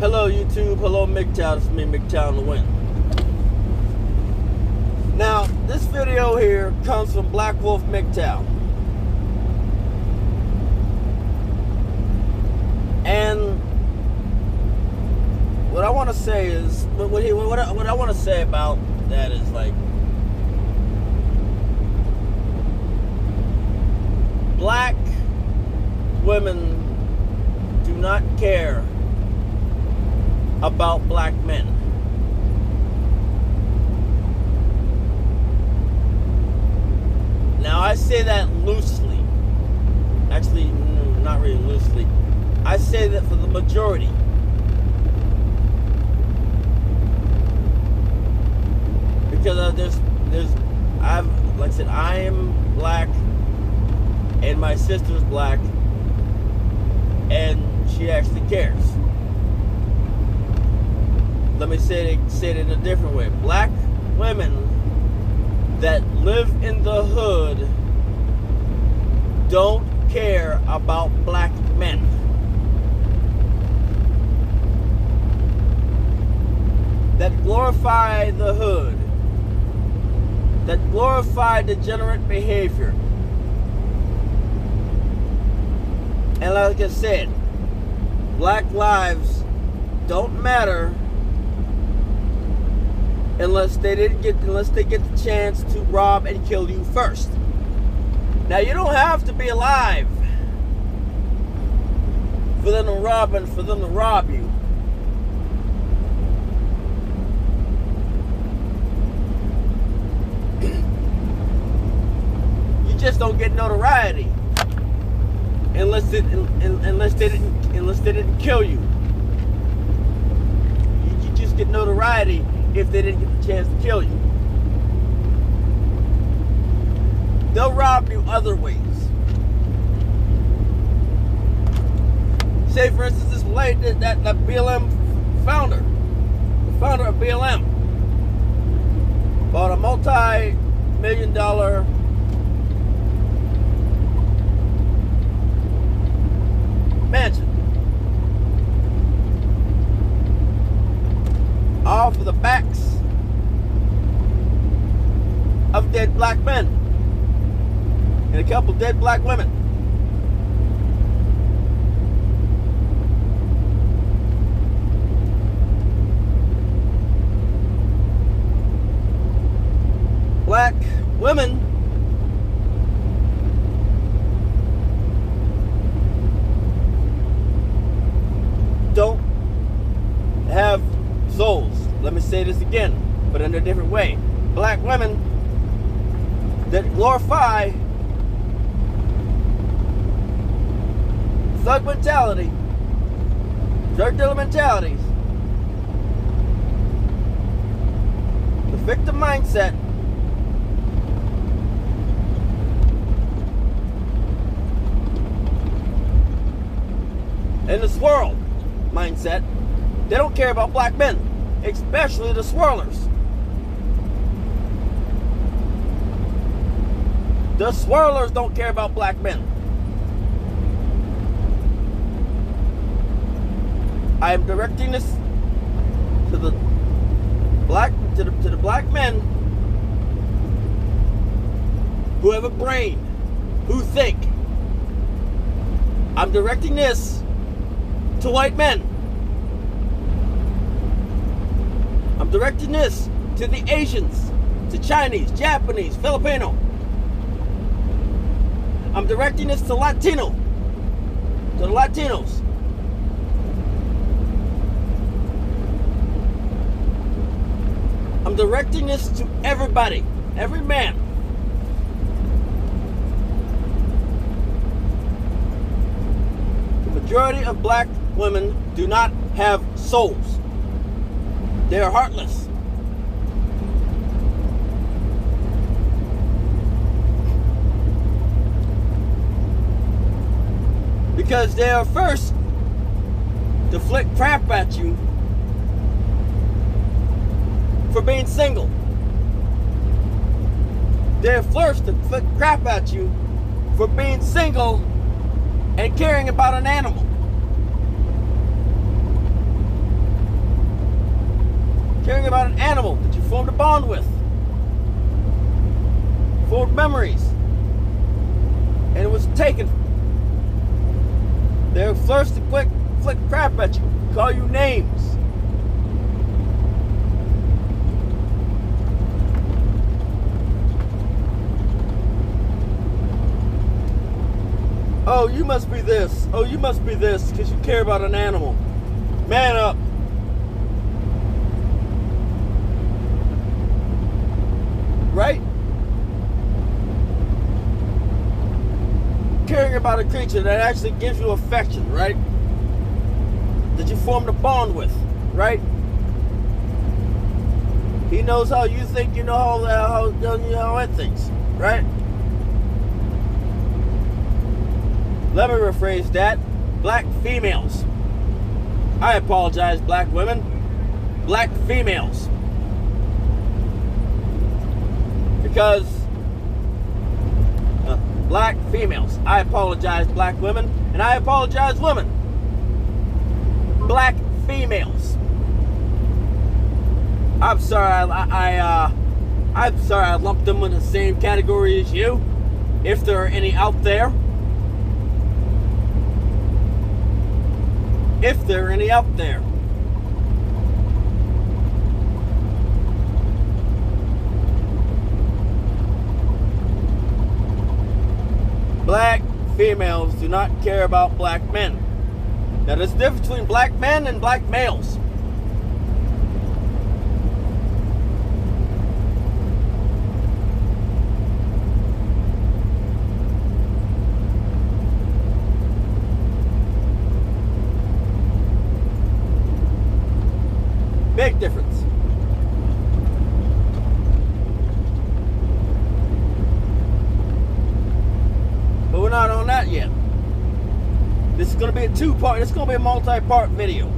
Hello YouTube, hello MGTOW, it's me MGTOW the Win. Now, this video here comes from Black Wolf MGTOW. And what I want to say is, what I want to say about that is like, black women do not care about black men. Now I say that loosely. Actually, not really loosely. I say that for the majority. Because like I said, I am black, and my sister's black, and she actually cares. Let me say it in a different way. Black women that live in the hood don't care about black men. That glorify the hood, that glorify degenerate behavior. And like I said, black lives don't matter unless they get the chance to rob and kill you first. Now, you don't have to be alive for them to rob you. You just don't get notoriety unless they didn't kill you. You just get notoriety if they didn't get the chance to kill you. They'll rob you other ways. Say, for instance, this lady, that BLM founder, the founder of BLM, bought a multi-million-dollar mansion, all for the backs of dead black men and a couple dead black women. Black women don't have souls. Let me say this again, but in a different way. Black women that glorify thug mentality, drug dealer mentalities, the victim mindset, and the swirl mindset. They don't care about black men, especially the swirlers. The swirlers don't care about black men. I am directing this to the black men who have a brain, who think. I'm directing this to white men. I'm directing this to the Asians, to Chinese, Japanese, Filipino. I'm directing this to the Latinos. I'm directing this to everybody, every man. The majority of black women do not have souls. They are heartless. Because they are first to flick crap at you for being single. They're first to flick crap at you for being single and caring about an animal. bond with. Formed memories. And it was taken. They were first to flick crap at you, call you names. Oh, you must be this. Oh, you must be this because you care about an animal. Man up. Right? Caring about a creature that actually gives you affection, right? That you formed a bond with, right? He knows how you think, you know how it thinks, right? Let me rephrase that. Black females. I apologize, black women. Black females. Because black females. I apologize, black women. And I apologize, women. Black females. I'm sorry I'm sorry I lumped them in the same category as you. If there are any out there. If there are any out there. Black females do not care about black men. Now there's a difference between black men and black males. Big difference. But we're not on that yet. This is going to be a two-part, it's going to be a multi-part video.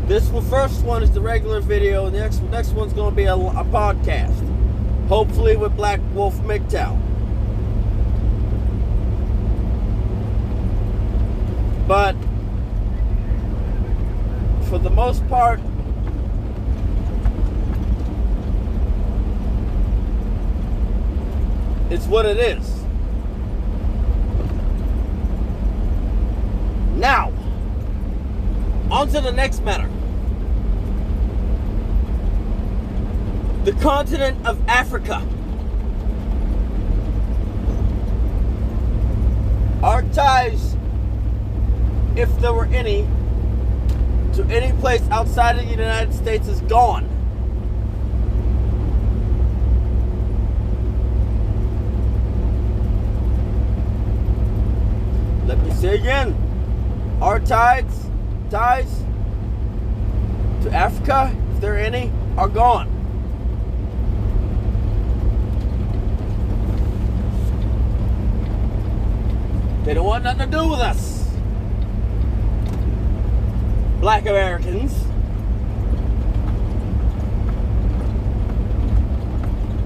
This first one is the regular video, and the next one's going to be a podcast. Hopefully with Black Wolf MGTOW. But for the most part, it's what it is. Now, on to the next matter. The continent of Africa. Our ties, if there were any, to any place outside of the United States is gone. Let me say again, our ties to Africa, if there are any, are gone. They don't want nothing to do with us. Black Americans.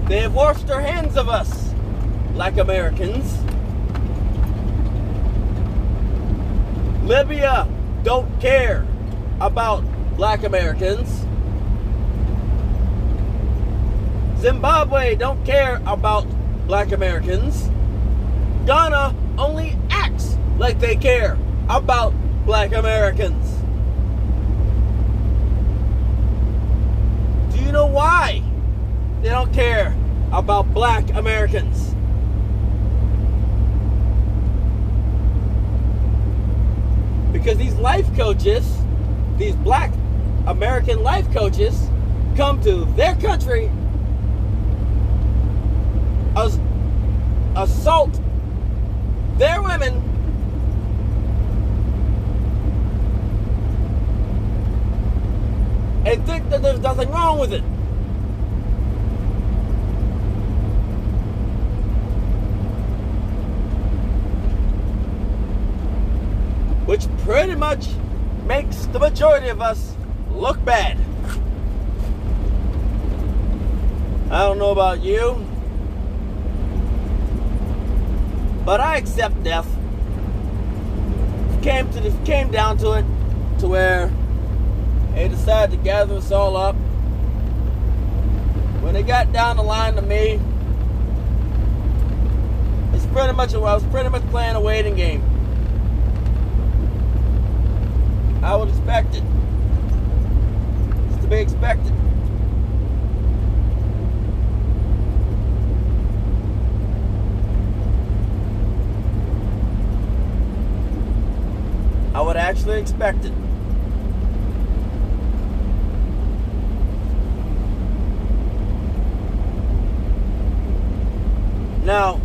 They have washed their hands of us, Black Americans. Libya don't care about Black Americans. Zimbabwe don't care about Black Americans. Ghana only acts like they care about Black Americans. Do you know why they don't care about Black Americans? Because these life coaches, these Black American life coaches, come to their country, assault their women, and think that there's nothing wrong with it. Which pretty much makes the majority of us look bad. I don't know about you, but I accept death. Came down to it, to where they decided to gather us all up when it got down the line to me, it's pretty much, I was pretty much playing a waiting game. I would expect it. It's to be expected. I would actually expect it. Now,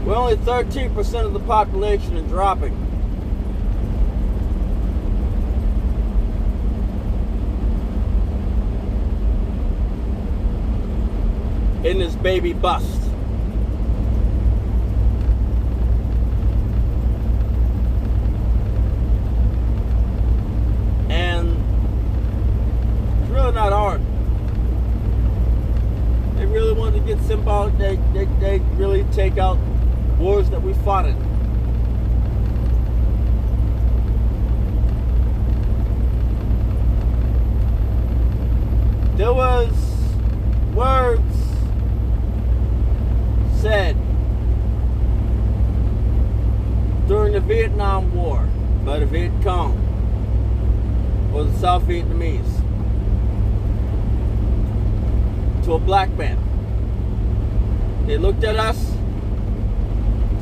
we're only 13% of the population and dropping. In this baby bust. And it's really not hard. They really wanted to get symbolic. They really take out wars that we fought in. There was words said during the Vietnam War by the Viet Cong or the South Vietnamese to a black man. They looked at us,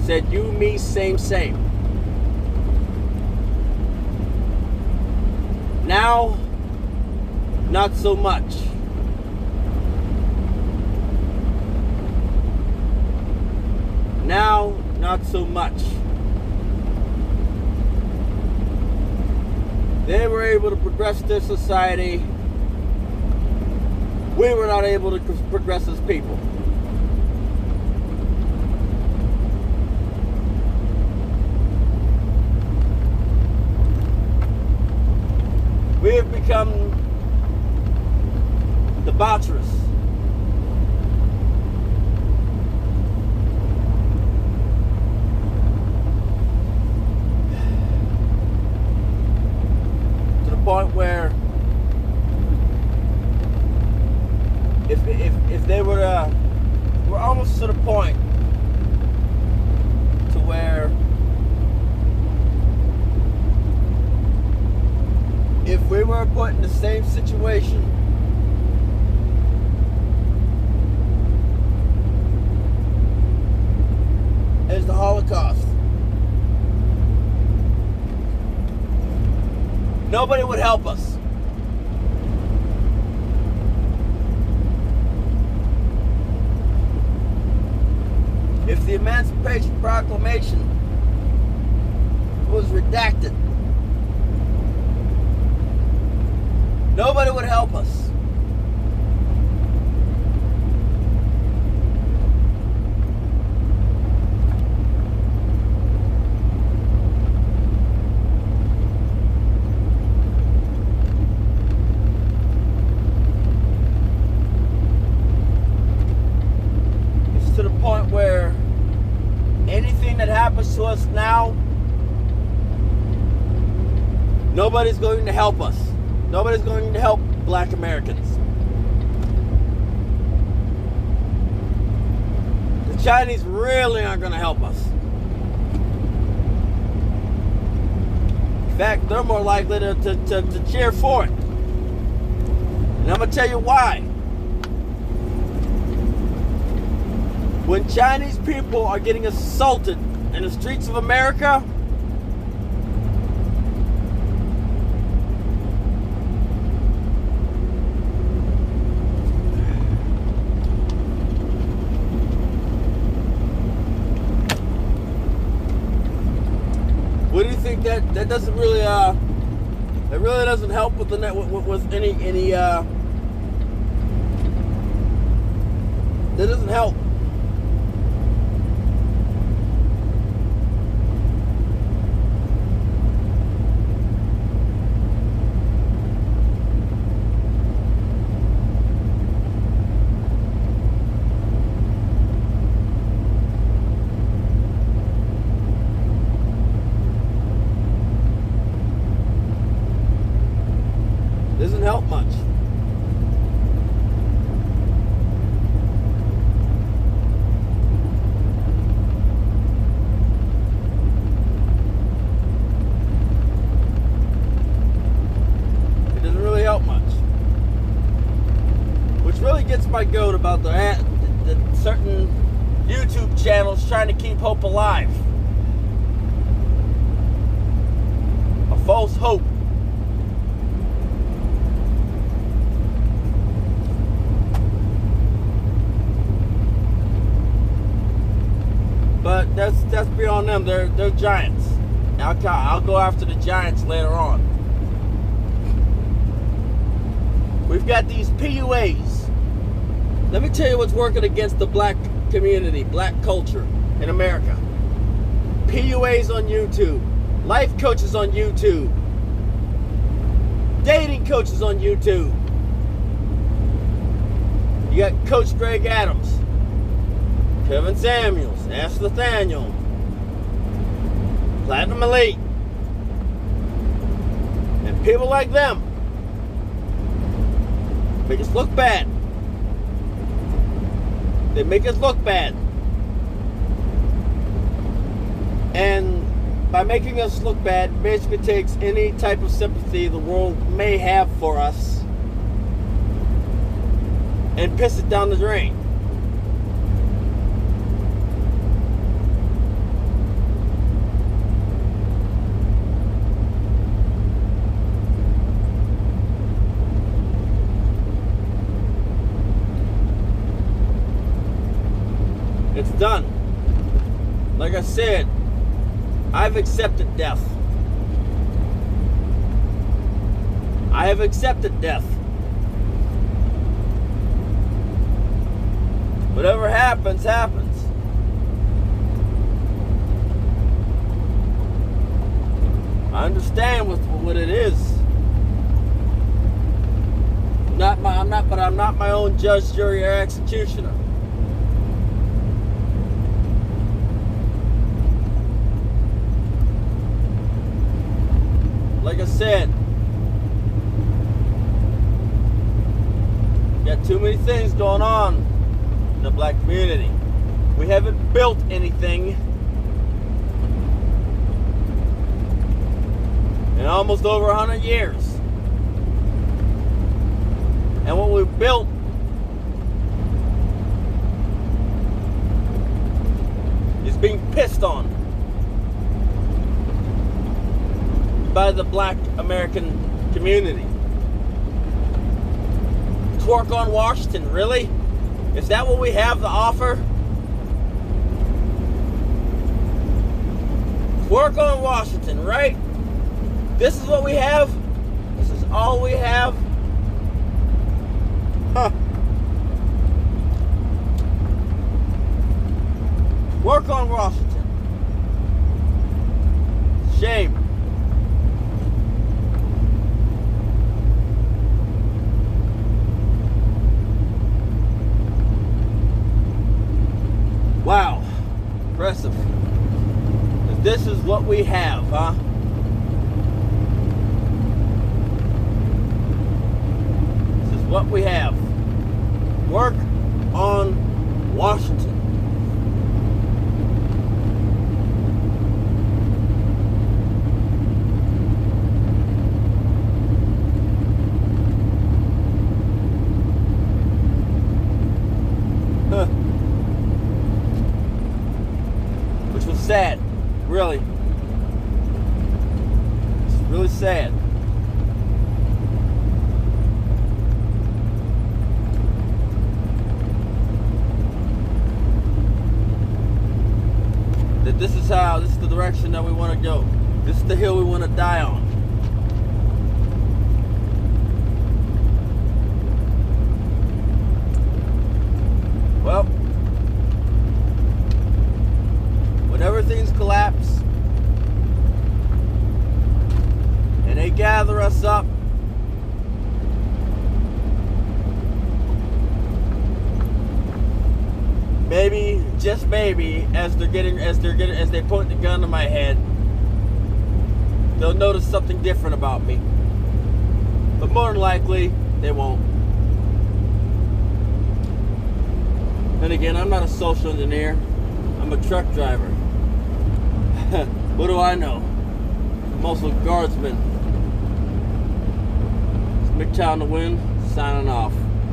said, "You, me, same, same." Now, not so much. Now, not so much. They were able to progress their society. We were not able to progress as people. We have become debaucherous. To the point where if they were to, we're almost to the point to where if we were put in the same situation as the Holocaust, nobody would help us. If the Emancipation Proclamation was redacted, nobody would help us. It's to the point where anything that happens to us now, nobody's going to help us. Nobody's going to help black Americans. The Chinese really aren't going to help us. In fact, they're more likely to cheer for it. And I'm going to tell you why. When Chinese people are getting assaulted in the streets of America, what do you think that doesn't really that really doesn't help with the net with any that doesn't help. Doesn't help much. ago about the certain YouTube channels trying to keep hope alive. A false hope. But that's beyond them. They're giants. I'll go after the giants later on. We've got these PUAs. Let me tell you what's working against the black community, black culture in America. PUAs on YouTube, life coaches on YouTube, dating coaches on YouTube. You got Coach Greg Adams, Kevin Samuels, Ash Nathaniel, Platinum Elite, and people like them make us look bad. They make us look bad. And by making us look bad, basically takes any type of sympathy the world may have for us and piss it down the drain. It's done. Like I said, I've accepted death. I have accepted death. Whatever happens, happens. I understand what it is. I'm not my own judge, jury, or executioner. Like I said, got too many things going on in the black community. We haven't built anything in almost over 100 years. And what we've built is being pissed on by the black American community. Twerk on Washington, really? Is that what we have to offer? Twerk on Washington, right? This is what we have? This is all we have? Huh. Twerk on Washington. Shame. Wow, impressive. This is what we have, huh? This is what we have. Work on Washington. Sad, really. It's really sad. That this is the direction that we want to go. This is the hill we want to die on. Well, whenever things collapse and they gather us up, maybe, just maybe, as they point the gun to my head, they'll notice something different about me. But more than likely, they won't. And again, I'm not a social engineer. I'm a truck driver. What do I know? I'm also a guardsman. It's McTown the Wind, signing off.